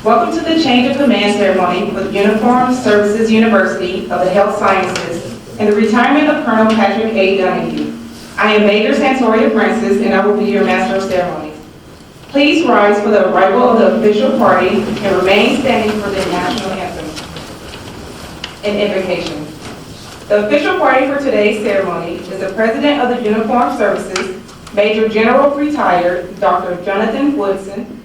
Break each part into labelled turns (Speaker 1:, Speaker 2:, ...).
Speaker 1: Welcome to the Change of Command ceremony for the Uniformed Services University of the Health Sciences and the retirement of Colonel Patrick A. Donahue. I am Major Santoria Francis, and I will be your Master of Ceremonies. Please rise for the arrival of the official party and remain standing for the national anthem and invocation. The official party for today's ceremony is the President of the Uniformed Services, Major General Retired Dr. Jonathan Woodson.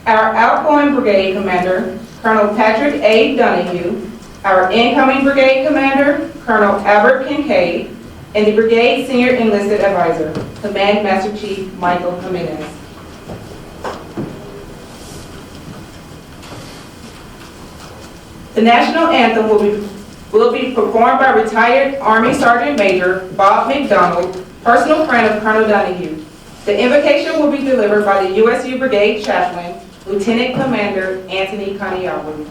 Speaker 1: Our outgoing Brigade Commander, Colonel Patrick A. Donahue, our incoming Brigade Commander, Colonel Albert Kinkead, and the Brigade Senior Enlisted Advisor, Command Master Chief Michael Jimenez. The national anthem will be performed by retired Army Sergeant Major Bob McDonald, personal friend of Colonel Donahue. The invocation will be delivered by the USU Brigade Chaplain, Lieutenant Commander Anthony Kaniabu.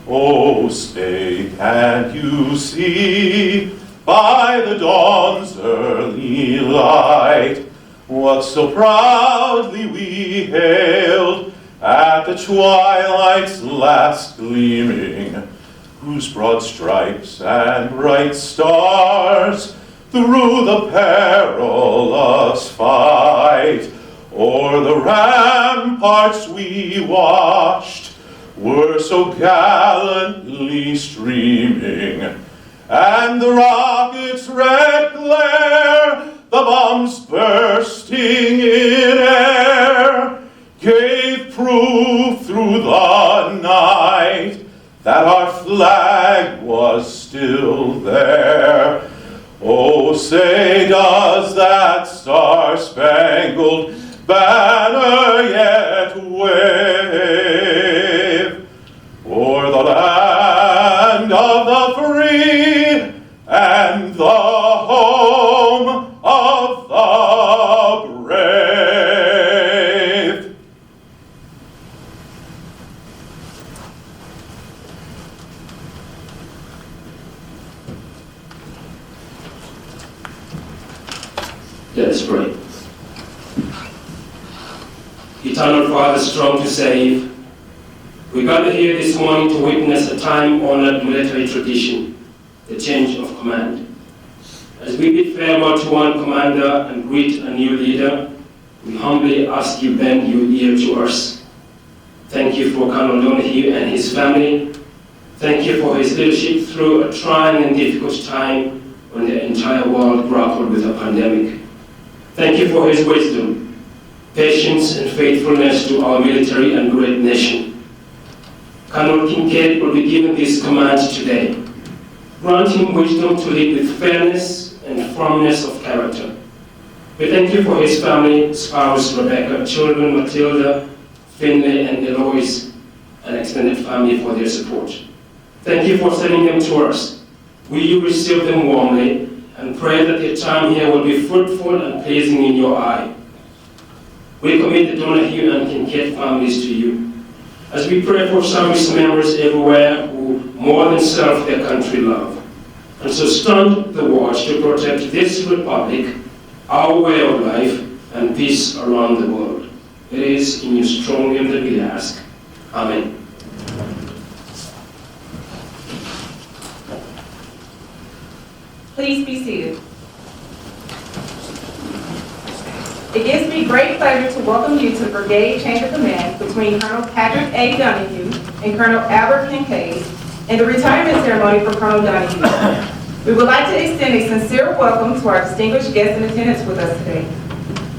Speaker 2: Oh, stay, can't you see, by the dawn's early light, what so proudly we hailed at the twilight's last gleaming, whose broad stripes and bright stars through the perilous fight o'er the ramparts we watched were so gallantly streaming, and the rocket's red glare, the bombs bursting in air, gave proof through the night that our flag was still there. Oh, say, does that star-spangled banner yet wave o'er the land of the free and the home of the brave?
Speaker 3: Let us pray. Eternal Father, strong to save, we gather here this morning to witness a time-honored military tradition, the change of command. As we bid farewell to one commander and greet a new leader, we humbly ask you bend your ear to us. Thank you for Colonel Donahue and his family. Thank you for his leadership through a trying and difficult time when the entire world grappled with a pandemic. Thank you for his wisdom, patience, and faithfulness to our military and great nation. Colonel Kinkead will be given this command today. Grant him wisdom to lead with fairness and firmness of character. We thank you for his family, spouse Rebecca, children Matilda, Finlay, and Eloise, and extended family for their support. Thank you for sending them to us. Will you receive them warmly and pray that their time here will be fruitful and pleasing in your eye. We commit the Donahue and Kinkead families to you, as we pray for service members everywhere who more than serve their country love, and so stand the watch to protect this republic, our way of life, and peace around the world. It is in your strong name that we ask. Amen.
Speaker 1: Please be seated. It gives me great pleasure to welcome you to the Brigade Change of Command between Colonel Patrick A. Donahue and Colonel Albert Kinkead and the retirement ceremony for Colonel Donahue. We would like to extend a sincere welcome to our distinguished guests in attendance with us today.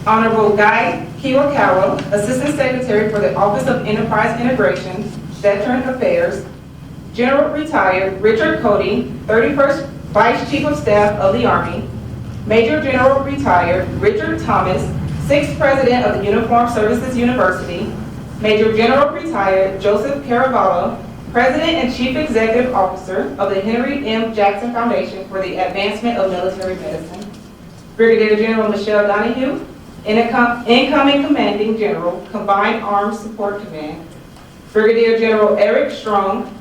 Speaker 1: Honorable Guy Kiwakawa, Assistant Secretary for the Office of Enterprise Integration, Veteran Affairs, General Retired Richard Cody, 31st Vice Chief of Staff of the Army, Major General Retired Richard Thomas, 6th President of the Uniformed Services University, Major General Retired Joseph Caravallo, President and Chief Executive Officer of the Henry M. Jackson Foundation for the Advancement of Military Medicine, Brigadier General Michelle Donahue, Incoming Commanding General, Combined Arms Support Command, Brigadier General Eric Strong,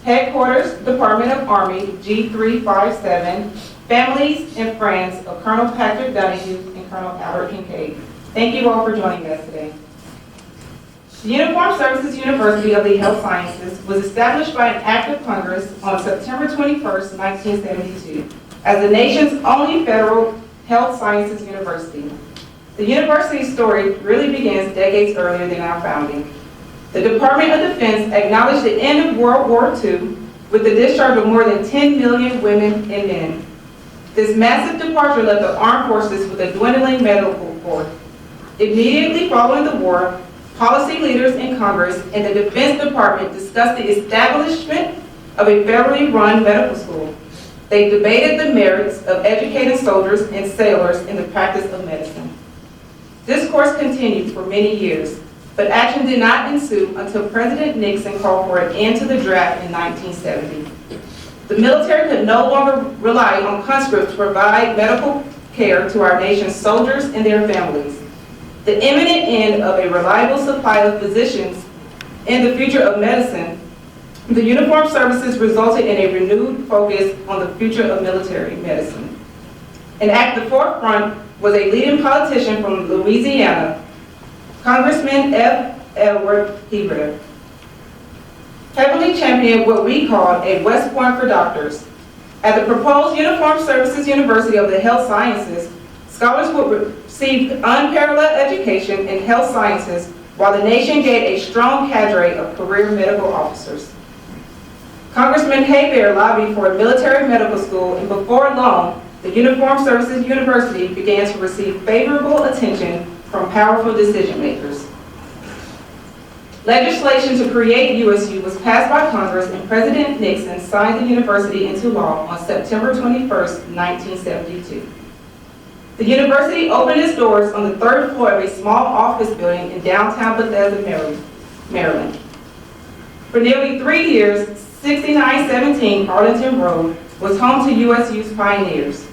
Speaker 1: Headquarters, Department of Army, G357, families and friends of Colonel Patrick Donahue and Colonel Albert Kinkead. Thank you all for joining us today. The Uniformed Services University of the Health Sciences was established by an act of Congress on September 21st, 1972, as the nation's only federal health sciences university. The university's story really begins decades earlier than our founding. The Department of Defense acknowledged the end of World War II with the discharge of more than 10 million women and men. This massive departure left the armed forces with a dwindling medical corps. Immediately following the war, policy leaders in Congress and the Defense Department discussed the establishment of a federally run medical school. They debated the merits of educating soldiers and sailors in the practice of medicine. This course continued for many years, but action did not ensue until President Nixon called for an end to the draft in 1970. The military could no longer rely on conscripts to provide medical care to our nation's soldiers and their families. The imminent end of a reliable supply of physicians and the future of medicine, the uniformed services resulted in a renewed focus on the future of military medicine. And at the forefront was a leading politician from Louisiana, Congressman F. Edward Heber, heavily championed what we called a West Point for doctors. At the proposed Uniformed Services University of the Health Sciences, scholars would receive unparalleled education in health sciences while the nation gained a strong cadre of career medical officers. Congressman Heber lobbied for a military medical school, and before long, the Uniformed Services University began to receive favorable attention from powerful decision makers. Legislation to create USU was passed by Congress, and President Nixon signed the university into law on September 21st, 1972. The university opened its doors on the third floor of a small office building in downtown Bethesda, Maryland. For nearly 3 years, 6917 Arlington Road was home to USU's pioneers.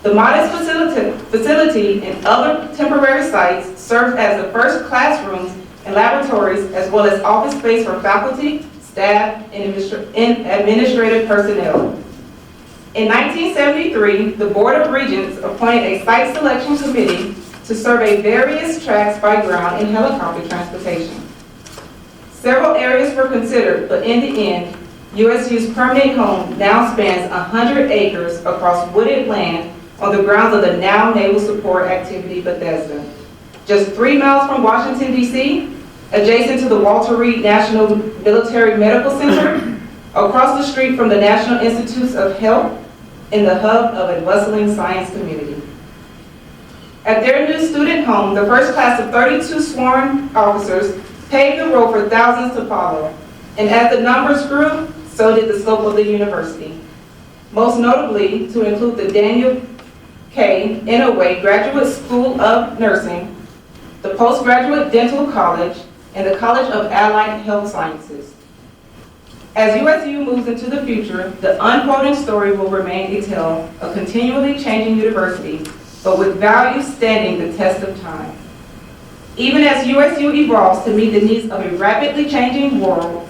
Speaker 1: The modest facility and other temporary sites served as the first classrooms and laboratories, as well as office space for faculty, staff, and administrative personnel. In 1973, the Board of Regents appointed a site selection committee to survey various tracks by ground and helicopter transportation. Several areas were considered, but in the end, USU's permanent home now spans 100 acres across wooded land on the grounds of the now Naval Support Activity Bethesda. Just 3 miles from Washington, D.C., adjacent to the Walter Reed National Military Medical Center, across the street from the National Institutes of Health, in the hub of a bustling science community. At their new student home, the first class of 32 sworn officers paved the road for thousands to follow. And as the numbers grew, so did the scope of the university. Most notably, to include the Daniel K. Inouye Graduate School of Nursing, the Postgraduate Dental College, and the College of Allied Health Sciences. As USU moves into the future, the unfolding story will remain a tale of continually changing university, but with values standing the test of time. Even as USU evolves to meet the needs of a rapidly changing world,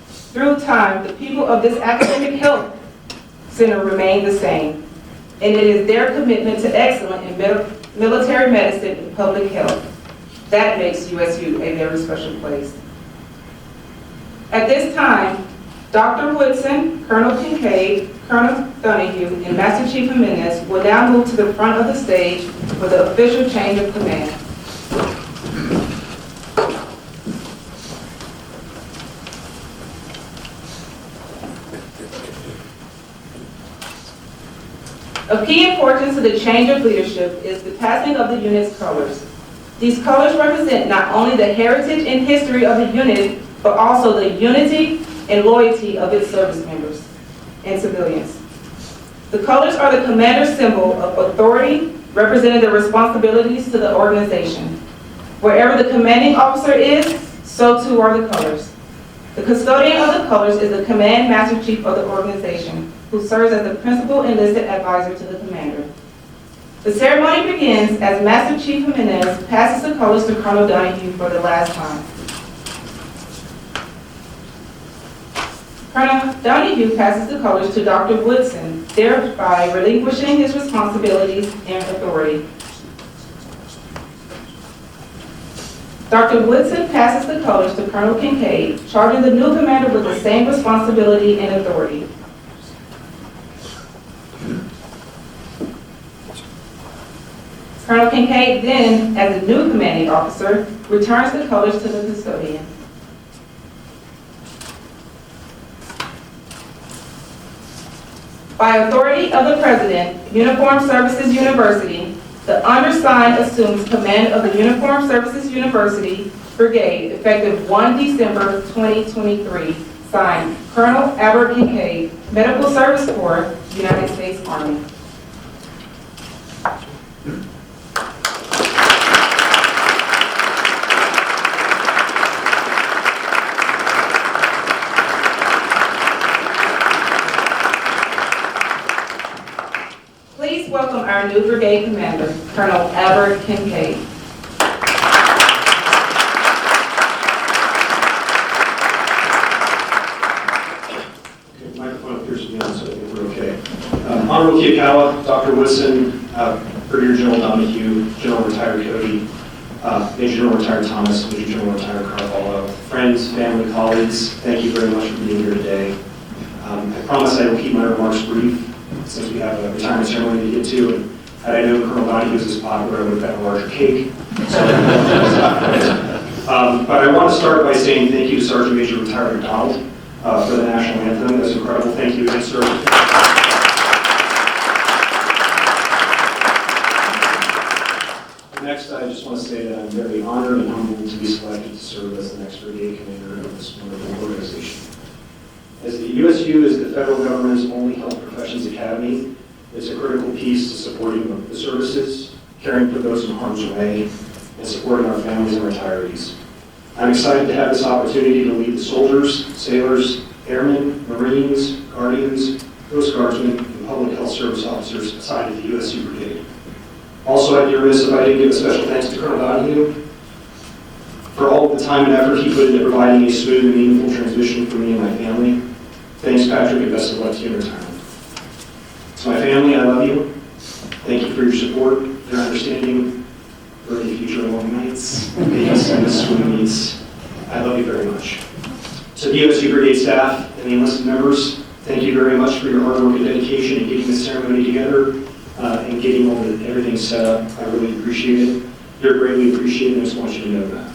Speaker 1: through time, the people of this academic health center remain the same, and it is their commitment to excellence in military medicine and public health that makes USU a very special place. At this time, Dr. Woodson, Colonel Kinkead, Colonel Donahue, and Master Chief Jimenez will now move to the front of the stage for the official change of command. Of key importance to the change of leadership is the passing of the unit's colors. These colors represent not only the heritage and history of the unit, but also the unity and loyalty of its service members and civilians. The colors are the commander's symbol of authority, representing the responsibilities to the organization. Wherever the commanding officer is, so too are the colors. The custodian of the colors is the command master chief of the organization, who serves as the principal enlisted advisor to the commander. The ceremony begins as Master Chief Jimenez passes the colors to Colonel Donahue for the last time. Colonel Donahue passes the colors to Dr. Woodson, thereby relinquishing his responsibilities and authority. Dr. Woodson passes the colors to Colonel Kinkead, charging the new commander with the same responsibility and authority. Colonel Kinkead then, as the new commanding officer, returns the colors to the custodian. By authority of the President, Uniformed Services University, the undersigned assumes command of the Uniformed Services University Brigade effective 1 December 2023. Signed, Colonel Albert Kinkead, Medical Service Corps, United States Army. Please welcome our new brigade commander, Colonel Albert Kinkead.
Speaker 4: Okay, microphone appears to be on, so I think we're okay. Honorable Kiyakawa, Dr. Woodson, Brigadier General Donahue, General Retired Cody, Major General Retired Thomas, Major General Retired Carvalho, friends, family, colleagues, thank you very much for being here today. I promise I will keep my remarks brief, since we have a retirement ceremony to get to, and had I known Colonel Donahue was this popular, I would have had a larger cake. But I want to start by saying thank you to Sergeant Major Retired McDonald for the national anthem. That's incredible. Thank you again, sir. Next, I just want to say that I'm very honored and humbled to be selected to serve as the next brigade commander of this wonderful organization. As the USU is the federal government's only health professions academy, it's a critical piece to supporting the services, caring for those in harm's way, and supporting our families and retirees. I'm excited to have this opportunity to lead the soldiers, sailors, airmen, Marines, Guardians, Coast Guardsmen, and public health service officers assigned to the USU Brigade. Also, I'd be remiss if I didn't give a special thanks to Colonel Donahue for all of the time and effort he put into providing a smooth and meaningful transition for me and my family. Thanks, Patrick, and best of luck to you in retirement. To my family, I love you. Thank you for your support, your understanding, for any future long nights, days, and swim meets. I love you very much. To the USU Brigade staff and the enlisted members, thank you very much for your hard work and dedication in getting this ceremony together and getting everything set up. I really appreciate it. You're greatly appreciated, and I just want you to know that.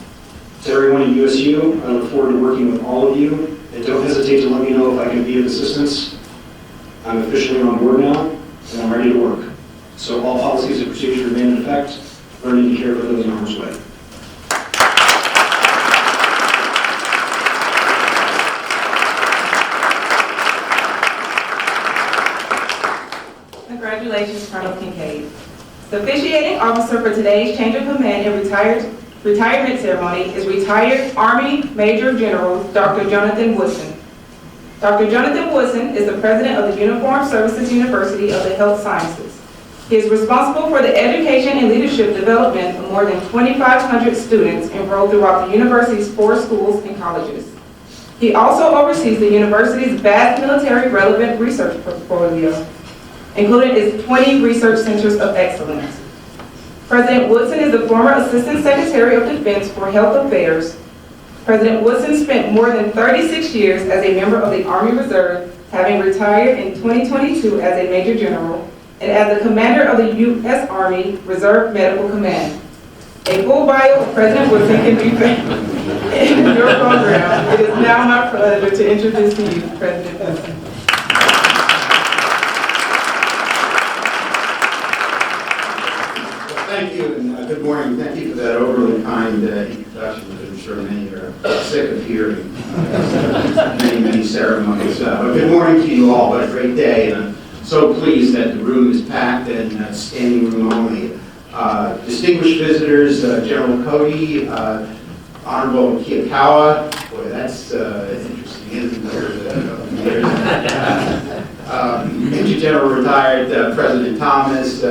Speaker 4: To everyone at USU, I look forward to working with all of you. And don't hesitate to let me know if I can be of assistance. I'm officially on board now, and I'm ready to work. So all policies and procedures remain in effect, learning to care for those in harm's way.
Speaker 1: Congratulations, Colonel Kinkead. The officiating officer for today's change of command and retirement ceremony is retired Army Major General Dr. Jonathan Woodson. Dr. Jonathan Woodson is the president of the Uniformed Services University of the Health Sciences. He is responsible for the education and leadership development of more than 2,500 students enrolled throughout the university's 4 schools and colleges. He also oversees the university's vast military relevant research portfolio, including its 20 research centers of excellence. President Woodson is the former Assistant Secretary of Defense for Health Affairs. President Woodson spent more than 36 years as a member of the Army Reserve, having retired in 2022 as a Major General, and as the Commander of the U.S. Army Reserve Medical Command. A full bio of President Woodson can be found in your program. It is now my pleasure to introduce to you President Woodson.
Speaker 5: Thank you, and good morning. Thank you for that overly kind introduction, which I'm sure many are sick of hearing. Many ceremonies. But good morning to you all. What a great day, and I'm so pleased that the room is packed and standing room only. Distinguished visitors, General Cody, Honorable Kiyakawa. Boy, that's interesting, isn't it? Major General retired President Thomas,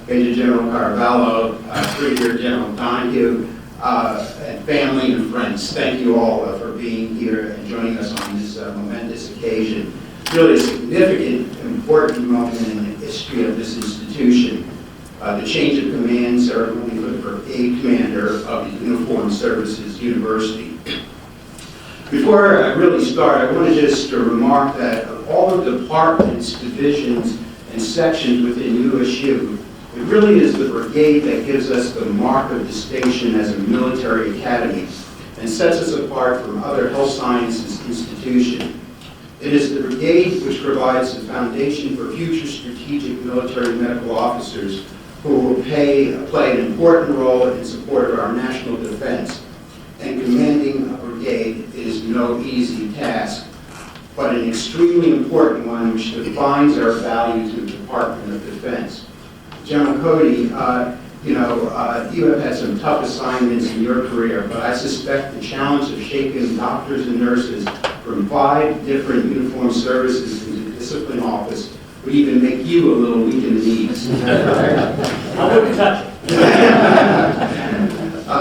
Speaker 5: Major General Caravello, Brigadier General Donahue, and family and friends. Thank you all for being here and joining us on this momentous occasion. Really a significant, important moment in the history of this institution. The change of command ceremony for the Brigade Commander of the Uniformed Services University. Before I really start, I want to just remark that of all the departments, divisions, and sections within USU, it really is the brigade that gives us the mark of distinction as a military academy and sets us apart from other health sciences institutions. It is the brigade which provides the foundation for future strategic military medical officers who will play an important role in support of our national defense. And commanding a brigade is no easy task, but an extremely important one which defines our value to the Department of Defense. General Cody, you have had some tough assignments in your career, but I suspect the challenge of shaping doctors and nurses from 5 different uniformed services into the discipline office would even make you a little weak in the knees.
Speaker 6: I wouldn't touch it.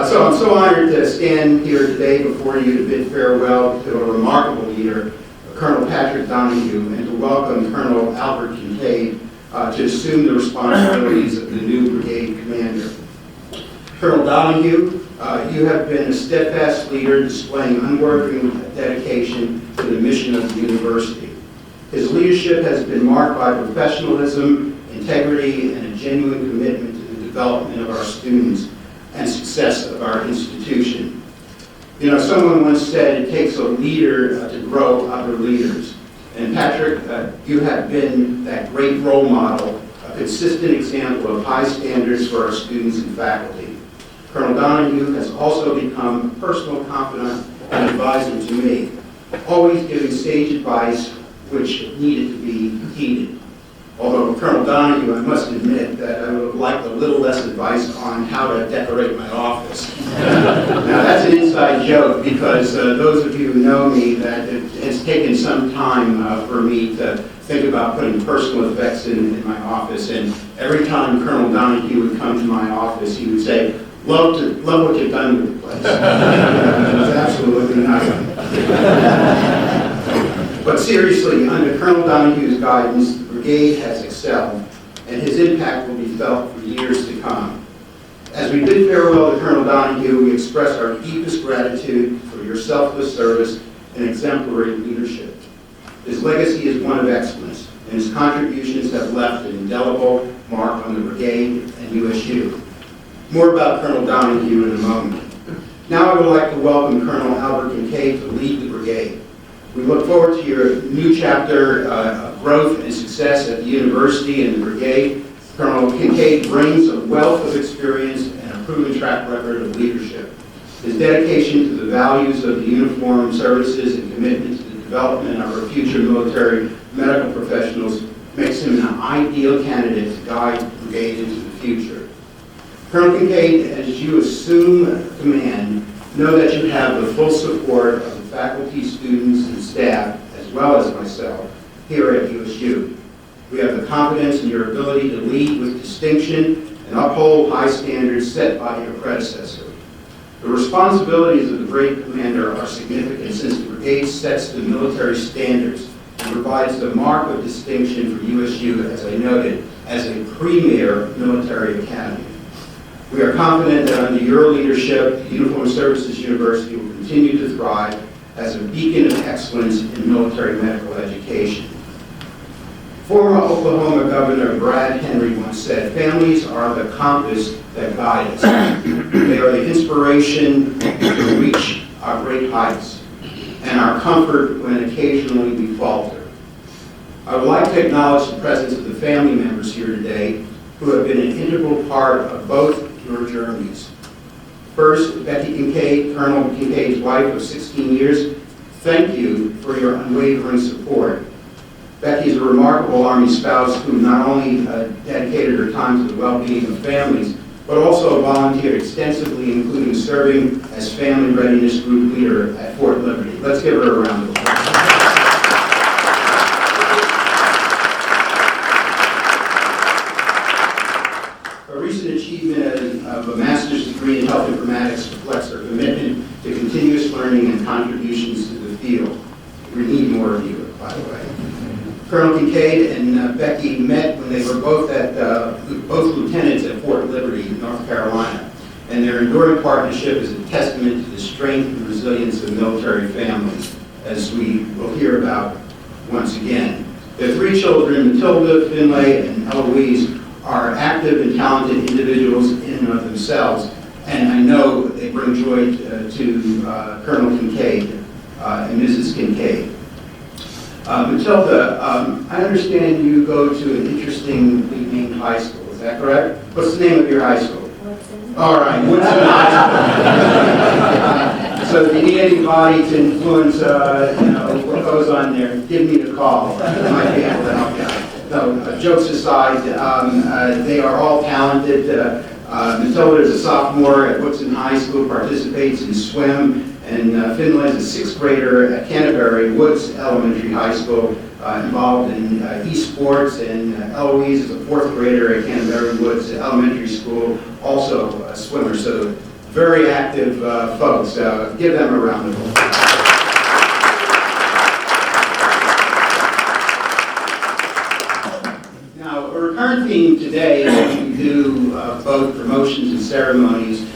Speaker 5: So I'm so honored to stand here today before you to bid farewell to a remarkable leader, Colonel Patrick Donahue, and to welcome Colonel Albert Kinkead to assume the responsibilities of the new brigade commander. Colonel Donahue, you have been a steadfast leader displaying unwavering dedication to the mission of the university. His leadership has been marked by professionalism, integrity, and a genuine commitment to the development of our students and success of our institution. You know, someone once said it takes a leader to grow other leaders. And Patrick, you have been that great role model, a consistent example of high standards for our students and faculty. Colonel Donahue has also become a personal confidant and advisor to me, always giving sage advice which needed to be heeded. Although Colonel Donahue, I must admit that I would have liked a little less advice on how to decorate my office. Now that's an inside joke because those of you who know me, that it has taken some time for me to think about putting personal effects in my office. And every time Colonel Donahue would come to my office, he would say, love what you've done with the place. It was absolutely nothing. But seriously, under Colonel Donahue's guidance, the brigade has excelled, and his impact will be felt for years to come. As we bid farewell to Colonel Donahue, we express our deepest gratitude for your selfless service and exemplary leadership. His legacy is one of excellence, and his contributions have left an indelible mark on the brigade and USU. More about Colonel Donahue in a moment. Now I would like to welcome Colonel Albert Kinkead to lead the brigade. We look forward to your new chapter of growth and success at the university and the brigade. Colonel Kinkead brings a wealth of experience and a proven track record of leadership. His dedication to the values of the uniformed services and commitment to the development of our future military medical professionals makes him an ideal candidate to guide the brigade into the future. Colonel Kinkead, as you assume command, know that you have the full support of the faculty, students, and staff, as well as myself, here at USU. We have the confidence in your ability to lead with distinction and uphold high standards set by your predecessor. The responsibilities of the brigade commander are significant since the brigade sets the military standards and provides the mark of distinction for USU, as I noted, as a premier military academy. We are confident that under your leadership, the Uniformed Services University will continue to thrive as a beacon of excellence in military medical education. Former Oklahoma Governor Brad Henry once said, "Families are the compass that guide us. They are the inspiration to reach our great heights and our comfort when occasionally we falter." I would like to acknowledge the presence of the family members here today who have been an integral part of both your journeys. First, Becky Kinkead, Colonel Kinkead's wife of 16 years, thank you for your unwavering support. Becky is a remarkable Army spouse who not only dedicated her time to the well-being of families, but also volunteered extensively, including serving as Family Readiness Group leader at Fort Liberty. Let's give her a round of applause. commitment to continuous learning and contributions to the field. We need more of you, by the way. Colonel Kinkead and Becky met when they were both lieutenants at Fort Liberty, North Carolina, and their enduring partnership is a testament to the strength and resilience of military families, as we will hear about once again. Their three children, Matilda, Finlay, and Eloise, are active and talented individuals in and of themselves, and I know they bring joy to Colonel Kinkead and Mrs. Kinkead. Matilda, I understand you go to an interestingly named high school, is that correct? What's the name of your high school?
Speaker 7: Woodson.
Speaker 5: All right, Woodson High School. So if you need anybody to influence, what goes on there, give me the call. I might be able to help you out. No, jokes aside, they are all talented. Matilda is a sophomore at Woodson High School, participates in swim, and Finlay is a sixth grader at Canterbury Woods Elementary High School, involved in esports, and Eloise is a fourth grader at Canterbury Woods Elementary School, also a swimmer. So very active folks. Give them a round of applause. Now, a recurrent theme today, when we do both promotions and ceremonies,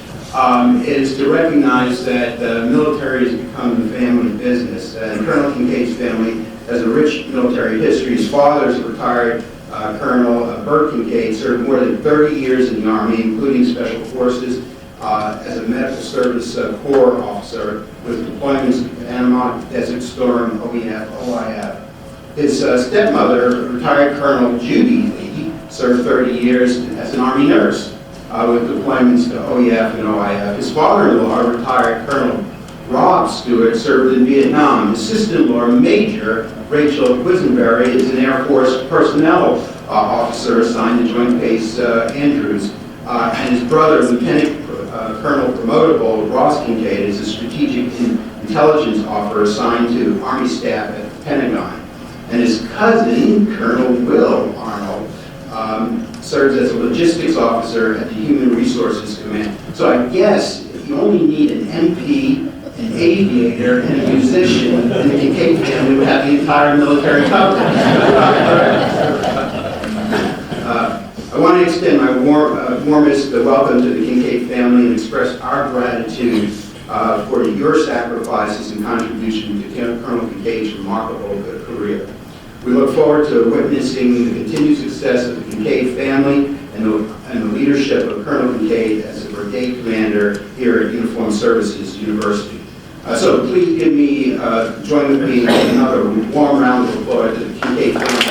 Speaker 5: is to recognize that the military has become the family business. And Colonel Kinkead's family has a rich military history. His father is a retired Colonel Albert Kinkead, served more than 30 years in the Army, including Special Forces, as a medical service corps officer with deployments to Panama, Desert Storm, OEF, OIF. His stepmother, retired Colonel Judy Lee, served 30 years as an Army nurse with deployments to OEF and OIF. His father-in-law, retired Colonel Rob Stewart, served in Vietnam. His sister-in-law, Major Rachel Quisenberry, is an Air Force personnel officer assigned to Joint Base Andrews. And his brother, Lieutenant Colonel Promotable Ross Kinkead, is a strategic intelligence officer assigned to Army staff at the Pentagon. And his cousin, Colonel Will Arnold, serves as a logistics officer at the Human Resources Command. So I guess you only need an MP, an aviator, and a musician, and the Kinkead family would have the entire military coverage. I want to extend my warmest welcome to the Kinkead family and express our gratitude for your sacrifices and contribution to Colonel Kinkead's remarkable career. We look forward to witnessing the continued success of the Kinkead family and the leadership of Colonel Kinkead as a brigade commander here at Uniformed Services University. So please join with me in another warm round of applause to the Kinkead family.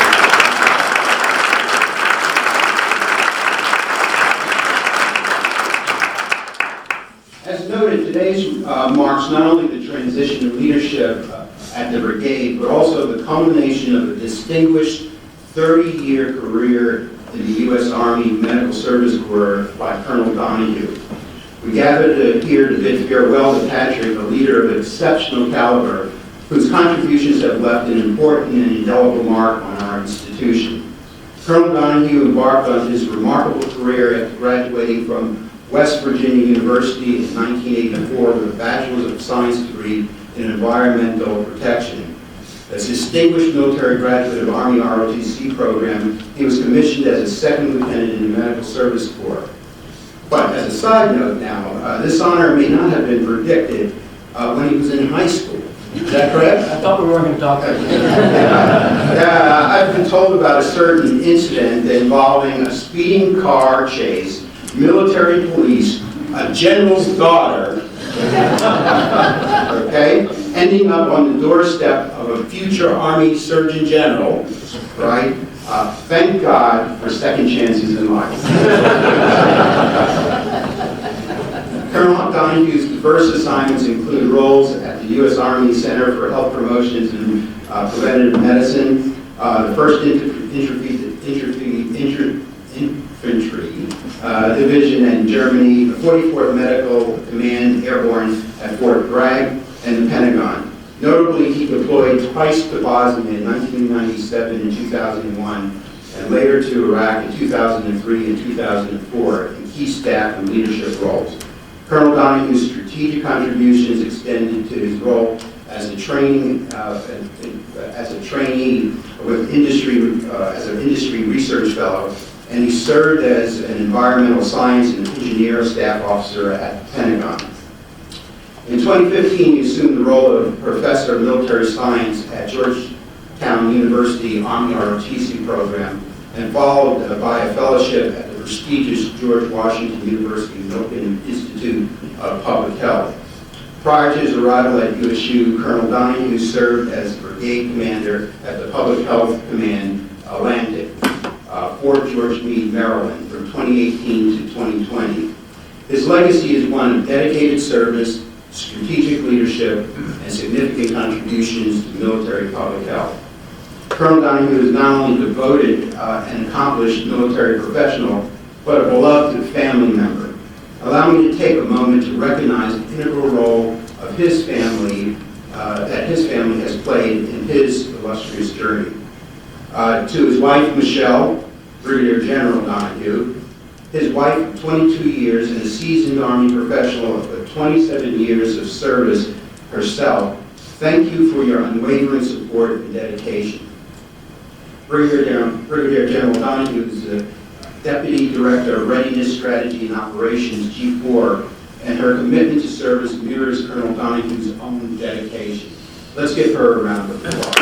Speaker 5: As noted, today's marks not only the transition of leadership at the brigade, but also the culmination of a distinguished 30-year career in the U.S. Army Medical Service Corps by Colonel Donahue. We gathered here to bid farewell to Patrick, a leader of exceptional caliber, whose contributions have left an important and indelible mark on our institution. Colonel Donahue embarked on his remarkable career after graduating from West Virginia University in 1984 with a Bachelor of Science degree in Environmental Protection. As a distinguished military graduate of Army ROTC program, he was commissioned as a second lieutenant in the Medical Service Corps. But as a side note now, this honor may not have been predicted when he was in high school. Is that correct?
Speaker 6: I thought we weren't going to talk about it.
Speaker 5: Yeah, I've been told about a certain incident involving a speeding car chase, military police, a general's daughter, okay, ending up on the doorstep of a future Army Surgeon General, right? Thank God for second chances in life. Colonel Donahue's diverse assignments include roles at the U.S. Army Center for Health Promotions and Preventative Medicine, the 1st Infantry Division in Germany, the 44th Medical Command Airborne at Fort Bragg, and the Pentagon. Notably, he deployed twice to Bosnia in 1997 and 2001, and later to Iraq in 2003 and 2004 in key staff and leadership roles. Colonel Donahue's strategic contributions extended to his role as a trainee with as an industry research fellow, and he served as an environmental science and engineer staff officer at the Pentagon. In 2015, he assumed the role of professor of military science at Georgetown University Army ROTC program, and followed by a fellowship at the prestigious George Washington University Milken Institute of Public Health. Prior to his arrival at USU, Colonel Donahue served as Brigade Commander at the Public Health Command Atlantic, Fort George Meade, Maryland, from 2018 to 2020. His legacy is one of dedicated service, strategic leadership, and significant contributions to military public health. Colonel Donahue is not only devoted and accomplished military professional, but a beloved family member. Allow me to take a moment to recognize the integral role of his family, that his family has played in his illustrious journey. To his wife, Michelle, Brigadier General Donahue, his wife of 22 years and a seasoned Army professional with 27 years of service herself, thank you for your unwavering support and dedication. Brigadier General Donahue is the Deputy Director of Readiness, Strategy, and Operations, G4, and her commitment to service mirrors Colonel Donahue's own dedication. Let's give her a round of applause.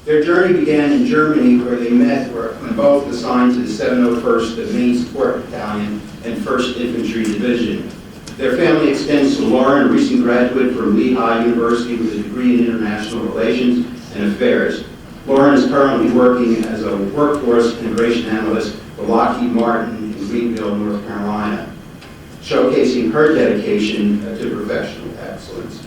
Speaker 5: Their journey began in Germany, where they met when both assigned to the 701st Maine Support Battalion and 1st Infantry Division. Their family extends to Lauren, a recent graduate from Lehigh University with a degree in International Relations and Affairs. Lauren is currently working as a workforce integration analyst for Lockheed Martin in Greenville, North Carolina, showcasing her dedication to professional excellence.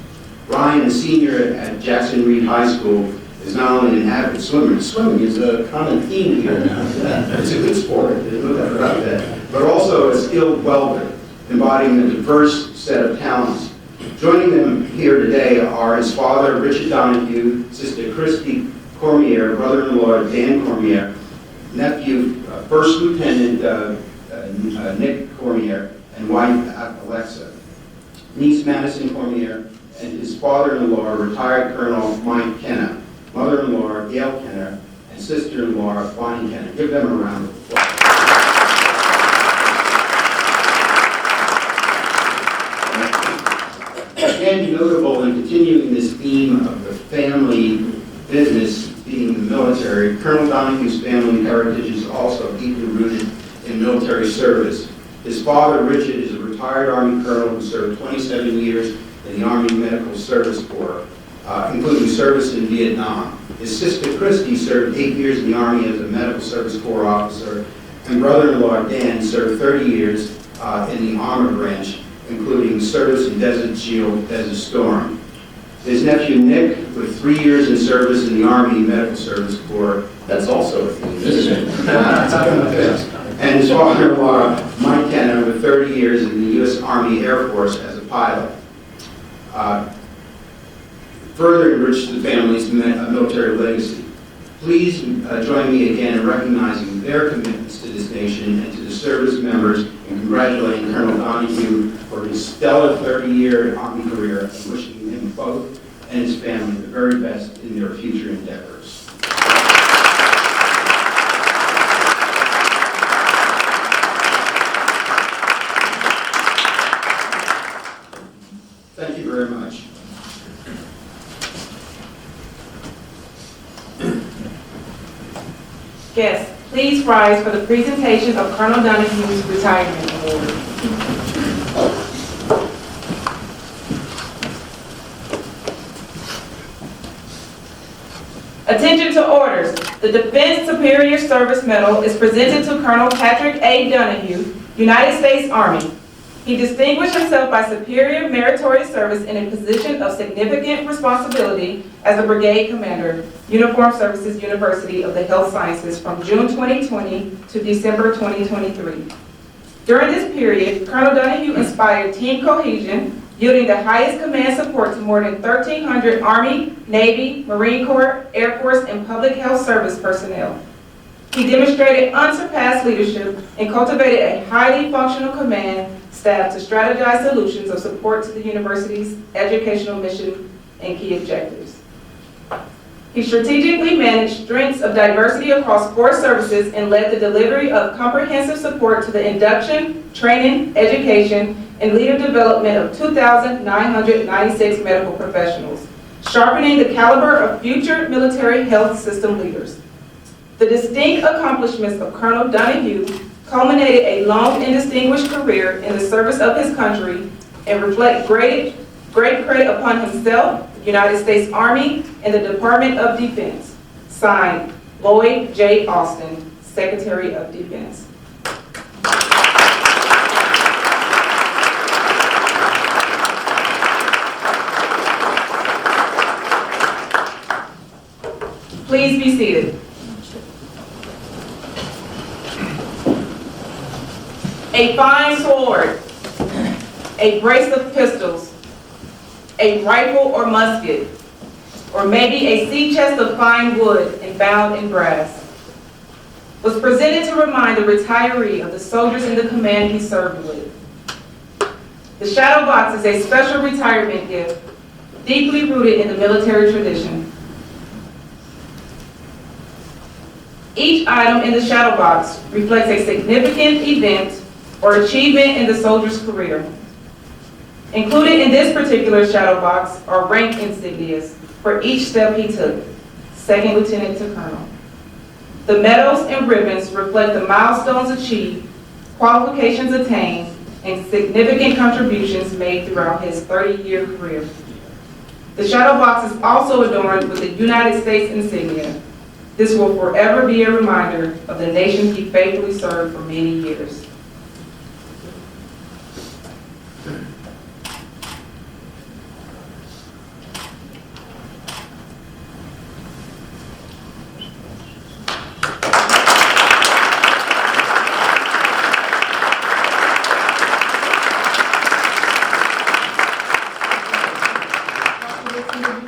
Speaker 5: Ryan, a senior at Jackson Reed High School, is not only an avid swimmer. Swimming is a common theme here now. It's a good sport, there's no doubt about that. But also a skilled welder, embodying a diverse set of talents. Joining them here today are his father, Richard Donahue, sister Christy Cormier, brother-in-law Dan Cormier, nephew, First Lieutenant Nick Cormier, and wife Alexa, niece Madison Cormier, and his father-in-law, retired Colonel Mike Kenna, mother-in-law Gail Kenner, and sister-in-law Bonnie Kenner. Give them a round of applause. Again, notable in continuing this theme of the family business being the military, Colonel Donahue's family heritage is also deeply rooted in military service. His father, Richard, is a retired Army colonel who served 27 years in the Army Medical Service Corps, including service in Vietnam. His sister, Christy, served 8 years in the Army as a Medical Service Corps officer, and brother-in-law, Dan, served 30 years in the Armor Branch, including service in Desert Shield, Desert Storm. His nephew, Nick, with 3 years in service in the Army Medical Service Corps, that's also a theme, isn't it? And his father-in-law, Mike Kenner, with 30 years in the U.S. Army Air Force as a pilot. Further enriched the family's military legacy. Please join me again in recognizing their commitments to this nation and to the service members, and congratulating Colonel Donahue for his stellar 30-year Army career, and wishing him both and his family the very best in their future endeavors. Thank you very much.
Speaker 1: Guests, please rise for the presentation of Colonel Donahue's Retirement Award. Attention to orders. The Defense Superior Service Medal is presented to Colonel Patrick A. Donahue, United States Army. He distinguished himself by superior meritorious service in a position of significant responsibility as a Brigade Commander, Uniformed Services University of the Health Sciences from June 2020 to December 2023. During this period, Colonel Donahue inspired team cohesion, yielding the highest command support to more than 1,300 Army, Navy, Marine Corps, Air Force, and public health service personnel. He demonstrated unsurpassed leadership and cultivated a highly functional command staff to strategize solutions of support to the university's educational mission and key objectives. He strategically managed strengths of diversity across 4 services and led the delivery of comprehensive support to the induction, training, education, and leader development of 2,996 medical professionals, sharpening the caliber of future military health system leaders. The distinct accomplishments of Colonel Donahue culminated a long and distinguished career in the service of his country and reflect great credit upon himself, the United States Army, and the Department of Defense. Signed, Lloyd J. Austin, Secretary of Defense. Please be seated. A fine sword, a brace of pistols, a rifle or musket, or maybe a sea chest of fine wood and bound in brass, was presented to remind the retiree of the soldiers in the command he served with. The shadow box is a special retirement gift, deeply rooted in the military tradition. Each item in the shadow box reflects a significant event or achievement in the soldier's career. Included in this particular shadow box are rank insignias for each step he took, second lieutenant to colonel. The medals and ribbons reflect the milestones achieved, qualifications attained, and significant contributions made throughout his 30-year career. The shadow box is also adorned with the United States insignia. This will forever be a reminder of the nation he faithfully served for many years.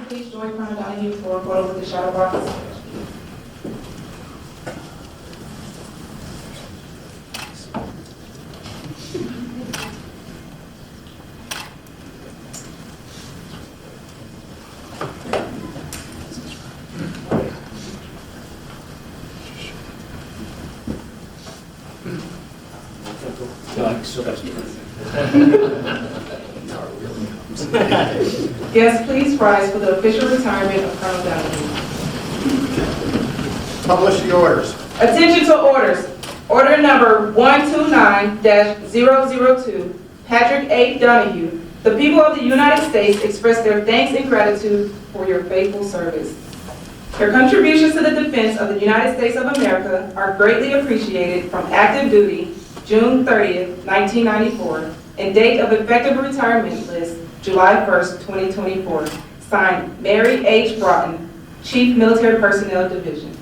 Speaker 1: Please join Colonel Donahue for a photo with the shadow box. Guests, please rise for the official retirement of Colonel Donahue.
Speaker 5: Publish the orders.
Speaker 1: Attention to orders. Order number 129-002, Patrick A. Donahue. The people of the United States express their thanks and gratitude for your faithful service. Your contributions to the defense of the United States of America are greatly appreciated from active duty, June 30th, 1994, and date of effective retirement list, July 1st, 2024. Signed, Mary H. Broughton, Chief Military Personnel Division.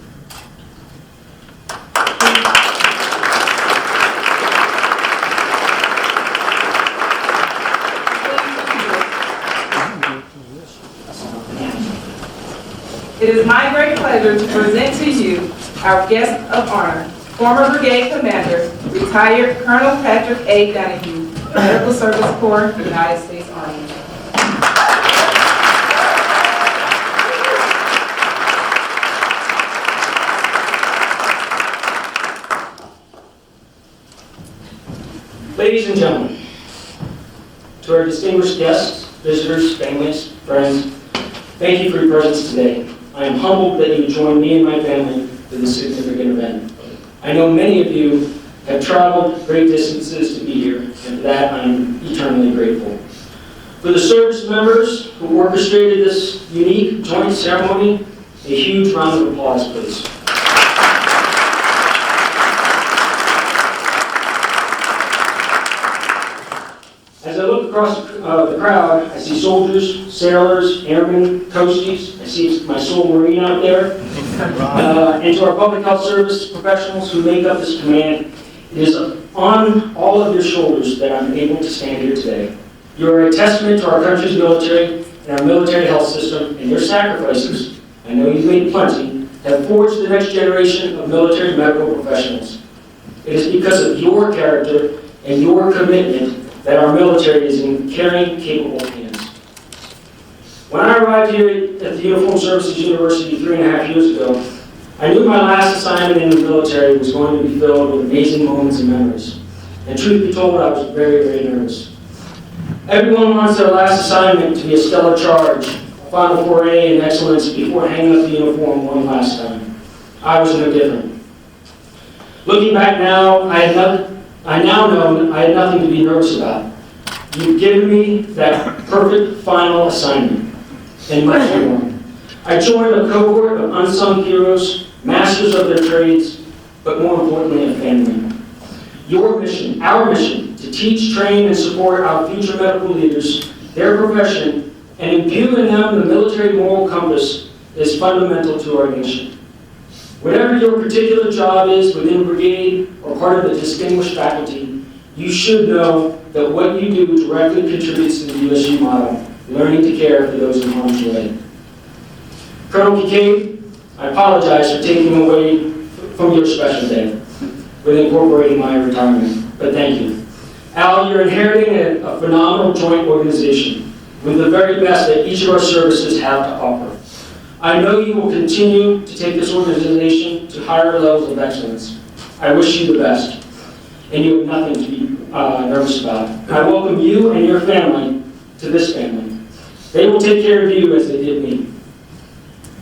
Speaker 1: It is my great pleasure to present to you our guest of honor, former Brigade Commander, retired Colonel Patrick A. Donahue, Medical Service Corps, United States Army.
Speaker 3: Ladies and gentlemen, to our distinguished guests, visitors, families, friends, thank you for your presence today. I am humbled that you join me and my family for this significant event. I know many of you have traveled great distances to be here, and for that I am eternally grateful. For the service members who orchestrated this unique joint ceremony, a huge round of applause, please. As I look across the crowd, I see soldiers, sailors, airmen, coasties. I see my soul Marine out there. And to our public health service professionals who make up this command, it is on all of your shoulders that I'm able to stand here today. You are a testament to our country's military and our military health system, and your sacrifices, I know you've made plenty, have forged the next generation of military medical professionals. It is because of your character and your commitment that our military is in caring, capable hands. When I arrived here at the Uniformed Services University 3.5 years ago, I knew my last assignment in the military was going to be filled with amazing moments and memories. And truth be told, I was very, very nervous. Everyone wants their last assignment to be a stellar charge, a final foray in excellence before hanging up the uniform one last time. I was no different. Looking back now, I now know I had nothing to be nervous about. You've given me that perfect final assignment, and much more. I joined a cohort of unsung heroes, masters of their trades, but more importantly, a family. Your mission, our mission, to teach, train, and support our future medical leaders, their profession, and imbue in them the military moral compass is fundamental to our nation. Whatever your particular job is within brigade or part of the distinguished faculty, you should know that what you do directly contributes to the USU motto, learning to care for those in harm's way. Colonel Kinkead, I apologize for taking away from your special day with incorporating my retirement, but thank you. Al, you're inheriting a phenomenal joint organization with the very best that each of our services have to offer. I know you will continue to take this organization to higher levels of excellence. I wish you the best, and you have nothing to be nervous about. I welcome you and your family to this family. They will take care of you as they did me.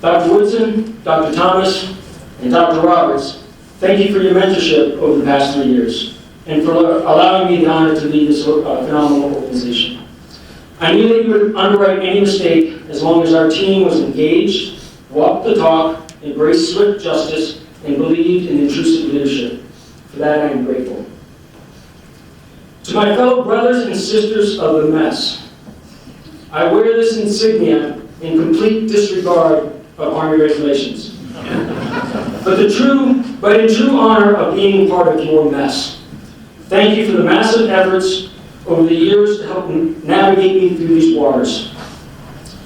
Speaker 3: Dr. Woodson, Dr. Thomas, and Dr. Roberts, thank you for your mentorship over the past 3 years and for allowing me the honor to lead this phenomenal organization. I knew that you would underwrite any mistake as long as our team was engaged, walked the talk, embraced swift justice, and believed in intrusive leadership. For that, I am grateful. To my fellow brothers and sisters of the mess, I wear this insignia in complete disregard of Army regulations. But in true honor of being part of your mess. Thank you for the massive efforts over the years to help navigate me through these waters.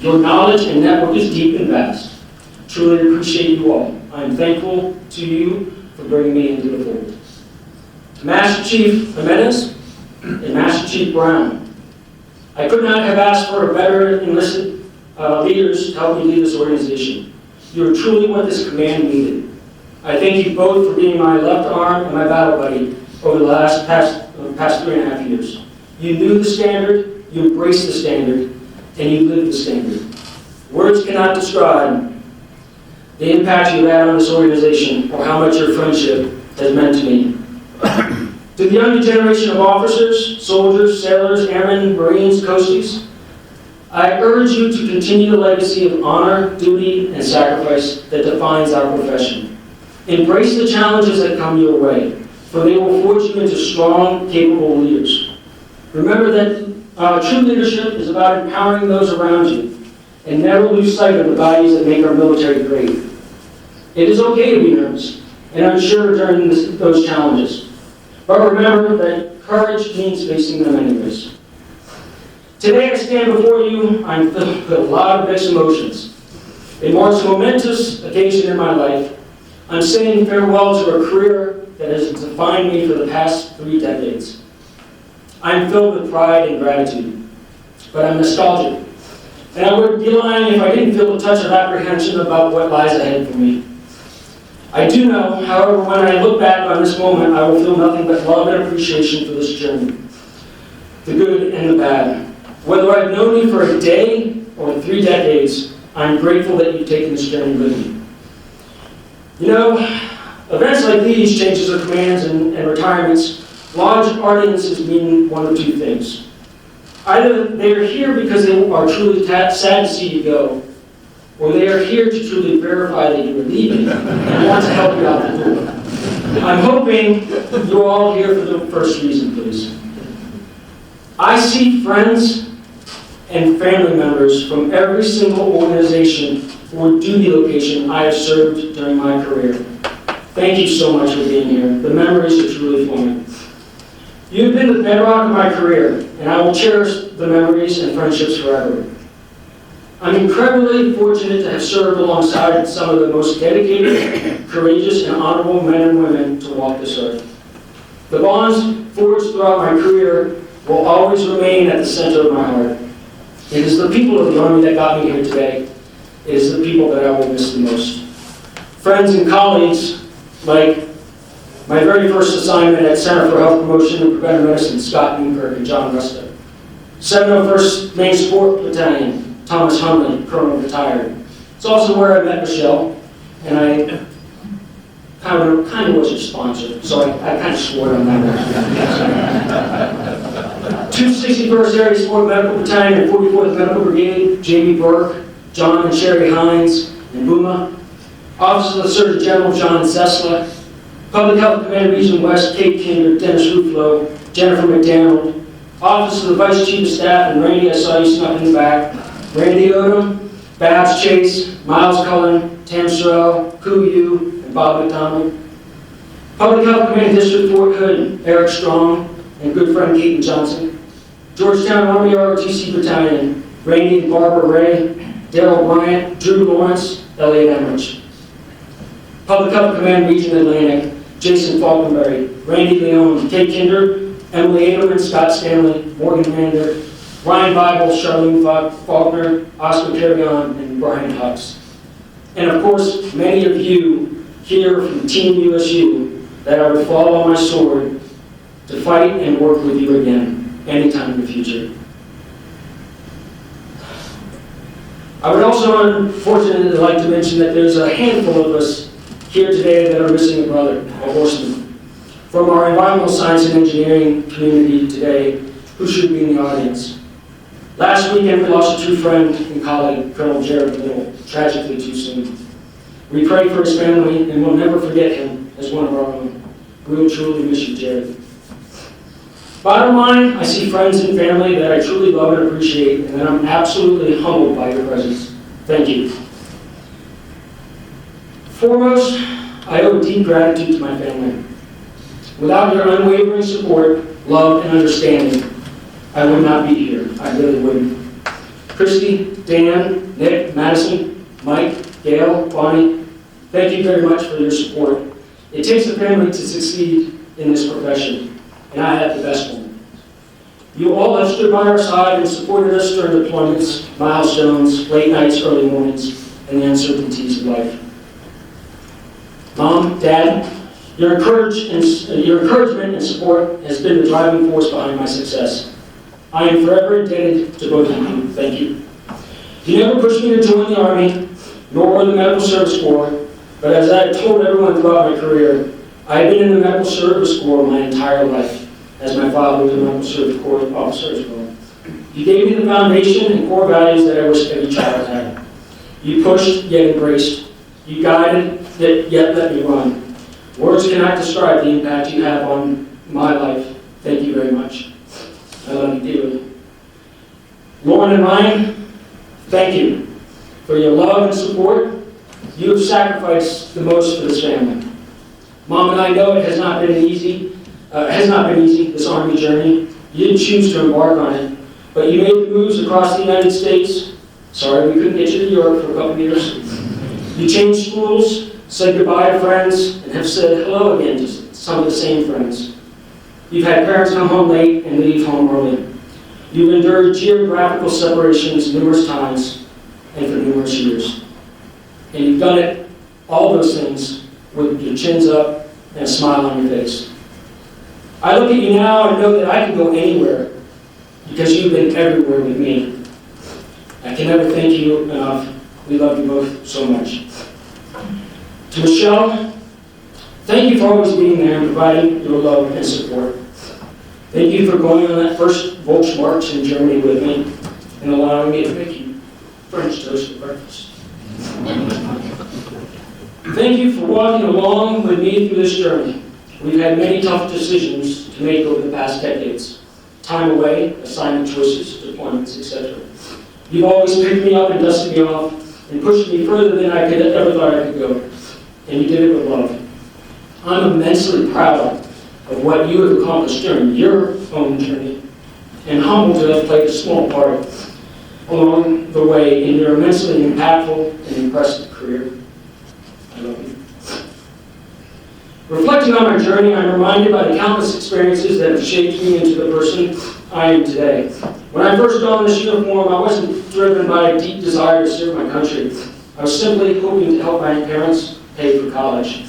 Speaker 3: Your knowledge and network is deep and vast. Truly appreciate you all. I am thankful to you for bringing me into the fold. To Master Chief Jimenez and Master Chief Brown, I could not have asked for a better enlisted leaders to help me lead this organization. You are truly what this command needed. I thank you both for being my left arm and my battle buddy over the past 3.5 years. You knew the standard, you embraced the standard, and you lived the standard. Words cannot describe the impact you've had on this organization or how much your friendship has meant to me. To the younger generation of officers, soldiers, sailors, airmen, Marines, coasties, I urge you to continue the legacy of honor, duty, and sacrifice that defines our profession. Embrace the challenges that come your way, for they will forge you into strong, capable leaders. Remember that true leadership is about empowering those around you, and never lose sight of the values that make our military great. It is okay to be nervous and unsure during those challenges, but remember that courage means facing them anyways. Today I stand before you, I'm filled with a lot of mixed emotions. It marks a momentous occasion in my life. I'm saying farewell to a career that has defined me for the past 3 decades. I'm filled with pride and gratitude, but I'm nostalgic. And I would be lying if I didn't feel a touch of apprehension about what lies ahead for me. I do know, however, when I look back on this moment, I will feel nothing but love and appreciation for this journey, the good and the bad. Whether I've known you for a day or 3 decades, I'm grateful that you've taken this journey with me. You know, events like these, changes of commands and retirements, large audiences mean one of 2 things. Either they are here because they are truly sad to see you go, or they are here to truly verify that you are leaving and want to help you out the door. I'm hoping you're all here for the first reason, please. I see friends and family members from every single organization or duty location I have served during my career. Thank you so much for being here. The memories are truly forming. You've been the bedrock of my career, and I will cherish the memories and friendships forever.
Speaker 6: I'm incredibly fortunate to have served alongside some of the most dedicated, courageous, and honorable men and women to walk this earth. The bonds forged throughout my career will always remain at the center of my heart. It is the people of the Army that got me here today. It is the people that I will miss the most. Friends and colleagues, like my very first assignment at Center for Health Promotion and Preventive Medicine, Scott Newkirk and John Rusta. 701st Maine Support Battalion, Thomas Hunley, Colonel retired. It's also where I met Michelle, and I kind of was your sponsor, so I kind of swore on that. 261st Area Support Medical Battalion and 44th Medical Brigade, Jamie Burke, John and Sherry Hines, and Booma. Office of the Surgeon General, John Zesla. Public Health Command Region West, Kate Kinder, Dennis Ruffalo, Jennifer McDonald. Office of the Vice Chief of Staff, and Randy, I saw you snuck in the back. Randy Odom, Babs Chase, Miles Cullen, Tam Sorrell, Koo Yu, and Bob McDonald. Public Health Command District Fort Hood, Eric Strong, and good friend Keaton Johnson. Georgetown Army ROTC Battalion, Randy and Barbara Ray, Daryl Bryant, Drew Lawrence, Elliot Emmerich. Public Health Command Region Atlantic, Jason Falkenberry, Randy Leone, Kate Kinder, Emily Aberman, Scott Stanley, Morgan Mander, Ryan Bible, Charlene Faulkner, Oscar Carrion, and Brian Hux. And of course, many of you here from Team USU that I would fall on my sword to fight and work with you again, anytime in the future. I would also unfortunately like to mention that there's a handful of us here today that are missing a brother, a horseman, from our environmental science and engineering community today, who should be in the audience. Last weekend, we lost a true friend and colleague, Colonel Jared Little, tragically too soon. We pray for his family, and we'll never forget him as one of our own. We will truly miss you, Jared. Bottom line, I see friends and family that I truly love and appreciate, and that I'm absolutely humbled by your presence. Thank you. Foremost, I owe deep gratitude to my family. Without your unwavering support, love, and understanding, I would not be here. I really wouldn't. Christy, Dan, Nick, Madison, Mike, Gail, Bonnie, thank you very much for your support. It takes a family to succeed in this profession, and I have the best one. You all have stood by our side and supported us during deployments, milestones, late nights, early mornings, and the uncertainties of life. Mom, Dad, your encouragement and support has been the driving force behind my success. I am forever indebted to both of you. Thank you. You never pushed me to join the Army, nor the Medical Service Corps, but as I have told everyone throughout my career, I have been in the Medical Service Corps my entire life, as my father was a Medical Service Corps officer as well. You gave me the foundation and core values that I wish every child had. You pushed, yet embraced. You guided, yet let me run. Words cannot describe the impact you have on my life. Thank you very much. I love you dearly. Lauren and Ryan, thank you for your love and support. You have sacrificed the most for this family. Mom and I know it has not been easy, this Army journey. You didn't choose to embark on it, but you made the moves across the United States. Sorry we couldn't get you to Europe for a couple of years. You changed schools, said goodbye to friends, and have said hello again to some of the same friends. You've had parents come home late and leave home early. You've endured geographical separations numerous times and for numerous years. And you've done it, all those things, with your chins up and a smile on your face. I look at you now and know that I can go anywhere because you've been everywhere with me. I can never thank you enough. We love you both so much. To Michelle, thank you for always being there and providing your love and support. Thank you for going on that first Volksmarch in Germany with me and allowing me to make you French toast for breakfast. Thank you for walking along with me through this journey. We've had many tough decisions to make over the past decades. Time away, assignment choices, deployments, etc. You've always picked me up and dusted me off and pushed me further than I could ever thought I could go. And you did it with love. I'm immensely proud of what you have accomplished during your own journey and humbled to have played a small part. along the way in your immensely impactful and impressive career. I love you. Reflecting on my journey, I'm reminded by the countless experiences that have shaped me into the person I am today. When I first donned this uniform, I wasn't driven by a deep desire to serve my country. I was simply hoping to help my parents pay for college.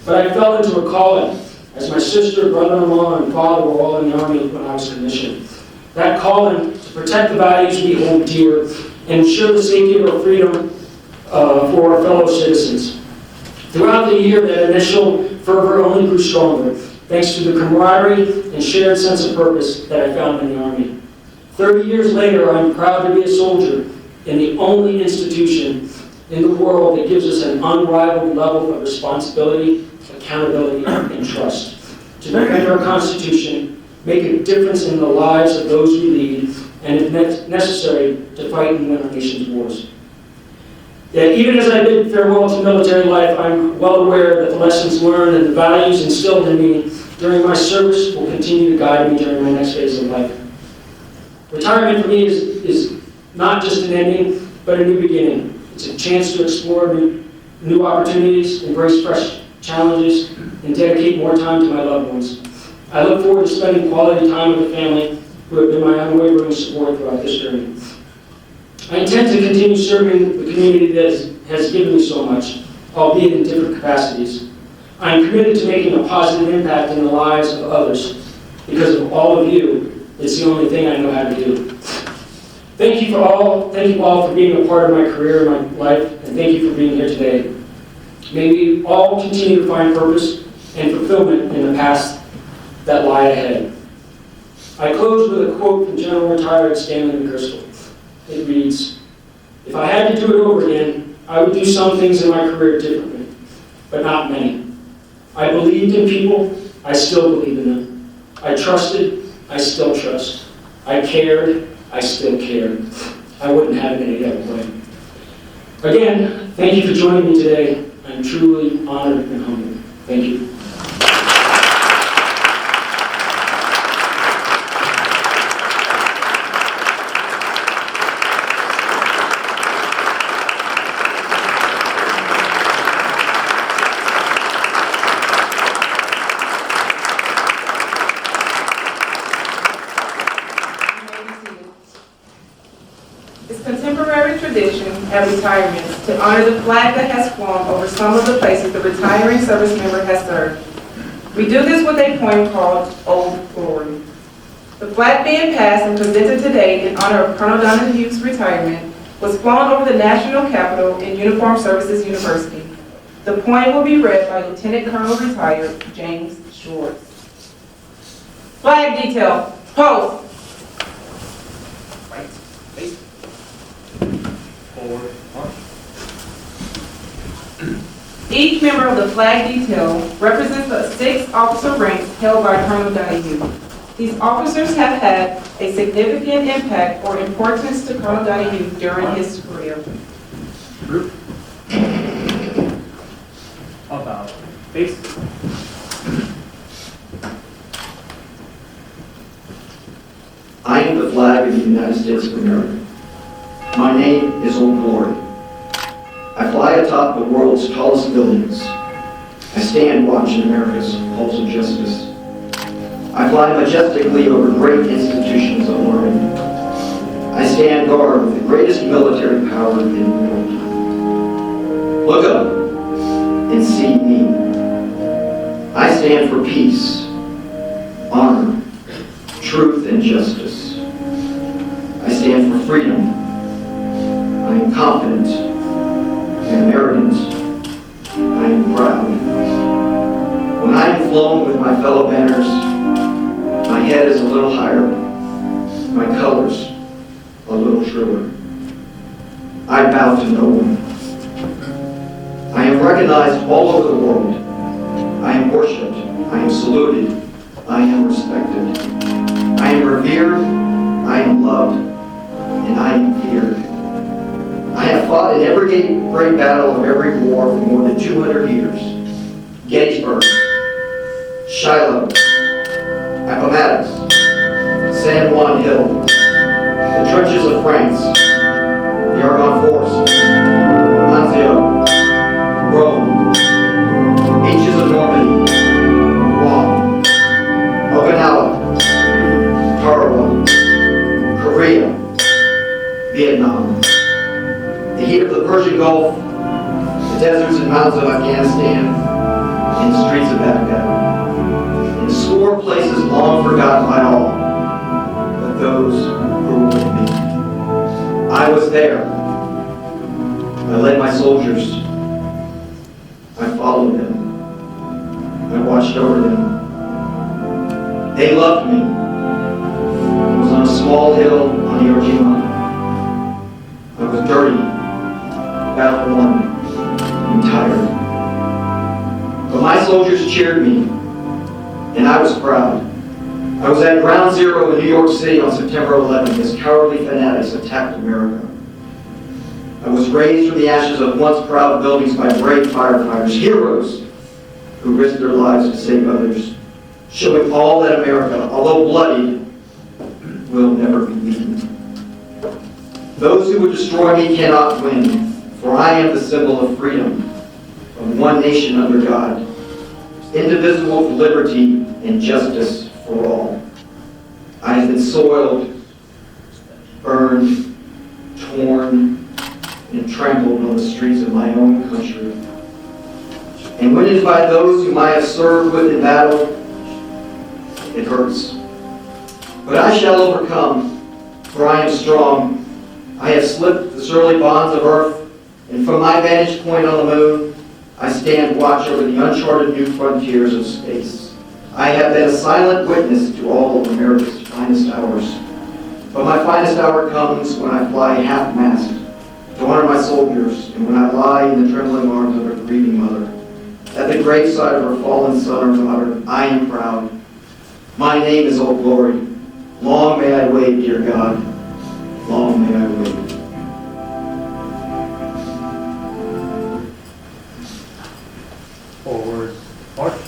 Speaker 6: But I fell into a calling, as my sister, brother-in-law, and father were all in the Army when I was commissioned. That calling to protect the values we hold dear and ensure the safety of our freedom for our fellow citizens. Throughout the year, that initial fervor only grew stronger, thanks to the camaraderie and shared sense of purpose that I found in the Army. 30 years later, I'm proud to be a soldier in the only institution in the world that gives us an unrivaled level of responsibility, accountability, and trust. To defend our Constitution, make a difference in the lives of those we lead, and if necessary, to fight and win our nation's wars. Yet even as I bid farewell to military life, I'm well aware that the lessons learned and the values instilled in me during my service will continue to guide me during my next phase of life. Retirement for me is not just an ending, but a new beginning. It's a chance to explore new opportunities, embrace fresh challenges, and dedicate more time to my loved ones. I look forward to spending quality time with the family who have been my unwavering support throughout this journey. I intend to continue serving the community that has given me so much, albeit in different capacities. I am committed to making a positive impact in the lives of others. Because of all of you, it's the only thing I know how to do. Thank you all for being a part of my career and my life, and thank you for being here today. May we all continue to find purpose and fulfillment in the paths that lie ahead. I close with a quote from General Retired Stanley McChrystal. It reads, "If I had to do it over again, I would do some things in my career differently, but not many. I believed in people, I still believe in them. I trusted, I still trust. I cared, I still care. I wouldn't have it any other way." Again, thank you for joining me today. I'm truly honored and humbled. Thank you.
Speaker 1: It's contemporary tradition at retirements to honor the flag that has flown over some of the places the retiring service member has served. We do this with a poem called Old Glory. The flag being passed and presented today in honor of Colonel Donahue's retirement was flown over the National Capitol in Uniformed Services University. The poem will be read by Lieutenant Colonel retired James Schwartz. Flag detail, post.
Speaker 7: Forward, march.
Speaker 1: Each member of the flag detail represents the 6 officer ranks held by Colonel Donahue. These officers have had a significant impact or importance to Colonel Donahue during his career.
Speaker 7: Group. About face.
Speaker 8: I am the flag of the United States of America. My name is Old Glory. I fly atop the world's tallest buildings. I stand watching America's halls of justice. I fly majestically over great institutions of learning. I stand guard with the greatest military power in the world. Look up and see me. I stand for peace, honor, truth, and justice. I stand for freedom. I am confident. I am arrogant. I am proud. When I am flown with my fellow banners, my head is a little higher, my colors a little shriller. I bow to no one. I am recognized all over the world. I am worshipped. I am saluted. I am respected. I am revered. I am loved. And I am feared. I have fought in every great battle of every war for more than 200 years. Gettysburg, Shiloh, Appomattox, San Juan Hill, the trenches of France, mountains of Afghanistan, in the streets of Baghdad, in a score of places long forgotten by all, but those who were with me. I was there. I led my soldiers. I followed them. I watched over them. They loved me. I was on a small hill on the Orjima. I was dirty, battle-worn, and tired. But my soldiers cheered me, and I was proud. I was at Ground Zero in New York City on September 11th as cowardly fanatics attacked America. I was raised from the ashes of once proud buildings by brave firefighters, heroes who risked their lives to save others, showing all that America, although bloodied, will never be beaten. Those who would destroy me cannot win, for I am the symbol of freedom, of one nation under God, indivisible for liberty and justice for all. I have been soiled, burned, torn, and trampled on the streets of my own country. And when it is by those whom I have served with in battle, it hurts. But I shall overcome, for I am strong. I have slipped the surly bonds of earth, and from my vantage point on the moon, I stand watch over the uncharted new frontiers of space. I have been a silent witness to all of America's finest hours. But my finest hour comes when I fly half-mast to honor my soldiers, and when I lie in the trembling arms of a grieving mother. At the graveside of her fallen son or daughter, I am proud. My name is Old Glory. Long may I wait, dear God. Long may I wait.
Speaker 7: Forward, march.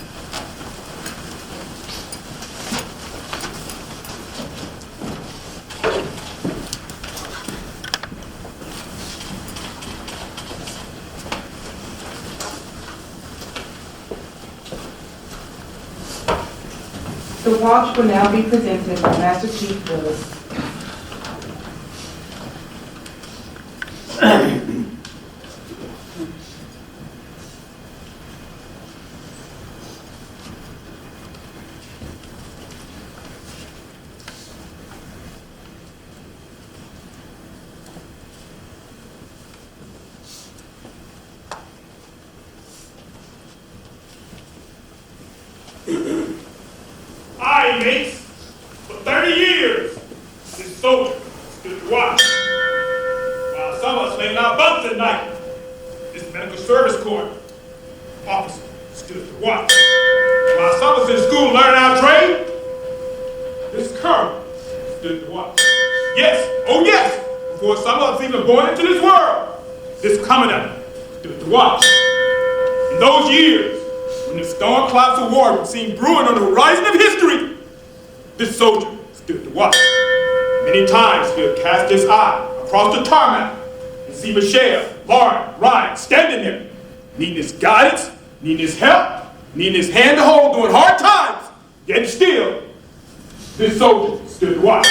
Speaker 1: The watch will now be presented by Master Chief Willis.
Speaker 2: Aye, mates. For 30 years, this soldier stood watch. While some of us lay in our bunks at night, this medical service corps officer stood watch. While some of us in school learning our trade, this colonel stood watch. Yes, oh yes, before some of us even born into this world, this commandant stood watch. In those years, when the storm clouds of war seemed brewing on the horizon of history, this soldier stood to watch. Many times he would cast his eye across the tarmac and see Michelle, Lauren, Ryan standing there, needing his guidance, needing his help, needing his hand to hold during hard times. Yet still, this soldier stood to watch.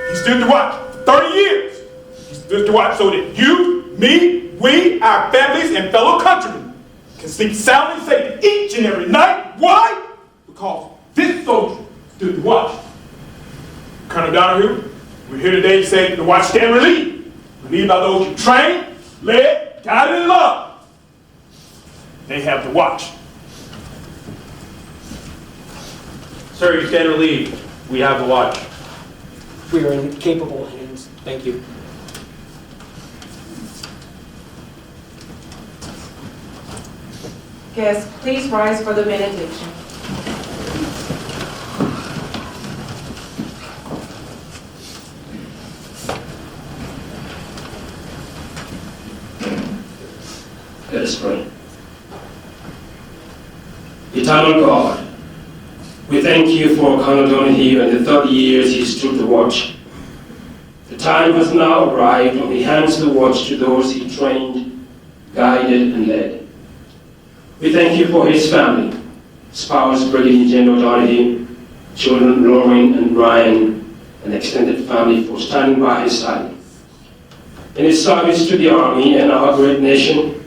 Speaker 2: He stood to watch for 30 years. He stood to watch so that you, me, we, our families, and fellow countrymen can sleep soundly and safe each and every night. Why? Because this soldier stood to watch. Colonel Donahue, we're here today to say the watch stand relieved. Relieved by those you trained, led, guided, and loved. They have the watch.
Speaker 9: Sir, you stand relieved. We have the watch.
Speaker 6: We are in capable hands. Thank you.
Speaker 1: Guests, please rise for the benediction.
Speaker 3: Let us pray. Eternal God, we thank you for Colonel Donahue and the 30 years he stood the watch. The time has now arrived when he hands the watch to those he trained, guided, and led. We thank you for his family, spouse Brigadier General Donahue, children Lauren and Ryan, and extended family for standing by his side. In his service to the Army and our great nation,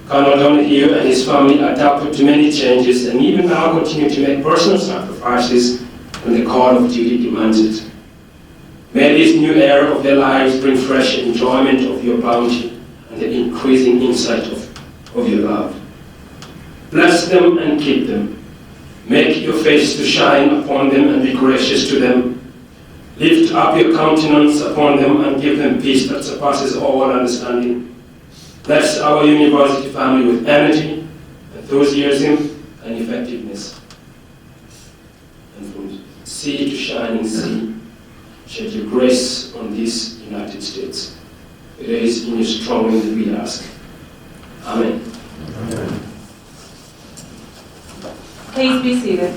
Speaker 3: Colonel Donahue and his family adapted to many changes and even now continue to make personal sacrifices when the call of duty demands it. May this new era of their lives bring fresh enjoyment of your bounty and the increasing insight of your love. Bless them and keep them. Make your face to shine upon them and be gracious to them. Lift up your countenance upon them and give them peace that surpasses all understanding. Bless our university family with energy, enthusiasm, and effectiveness. And from sea to shining sea, shed your grace on this United States. It is in your strong name that we ask. Amen. Amen.
Speaker 1: Please be seated.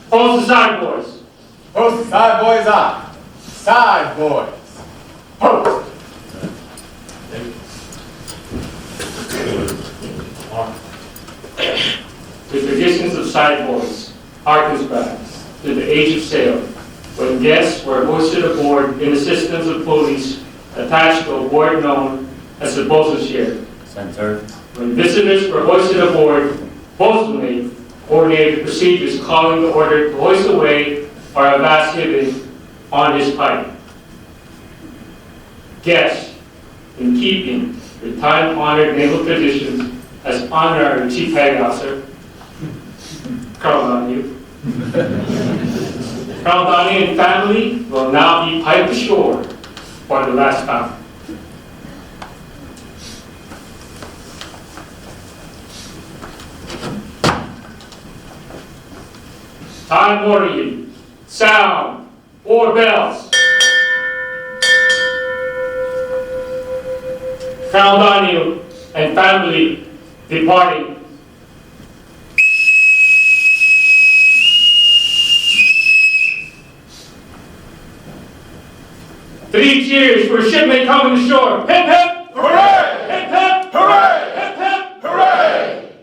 Speaker 6: Post aside, boys.
Speaker 2: Post side boys on. Side boys. Post.
Speaker 10: The traditions of side boys harkens back to the age of sail, when guests were hoisted aboard in the systems of police attached to a board known as the bosun's chair. When visitors were hoisted aboard, bosunly coordinated procedures calling the order to hoist away or avast hidden on his pipe. Guests, in keeping with time-honored naval traditions, as honorary Chief Petty Officer, Colonel Donahue. Colonel Donahue and family will now be piped ashore for the last time. Time orderly, sound, 4 bells. Colonel Donahue and family departing. Three cheers for a shipmate coming to shore. Hip hip!
Speaker 2: Hooray!
Speaker 10: Hip hip!
Speaker 2: Hooray!
Speaker 10: Hip hip!
Speaker 2: Hooray!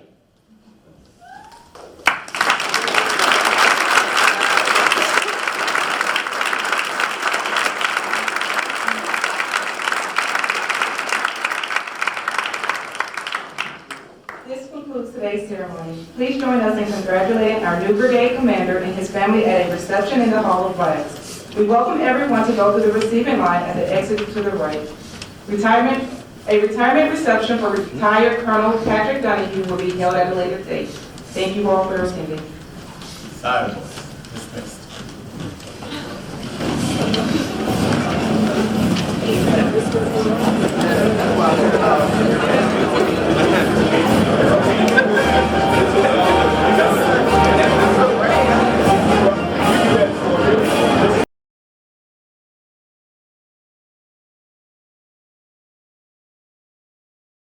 Speaker 1: This concludes today's ceremony. Please join us in congratulating our new brigade commander and his family at a reception in the Hall of Flags. We welcome everyone to go through the receiving line at the exit to the right. A retirement reception for retired Colonel Patrick Donahue will be held at a later date. Thank you all for attending.
Speaker 2: Side boys. Dismissed.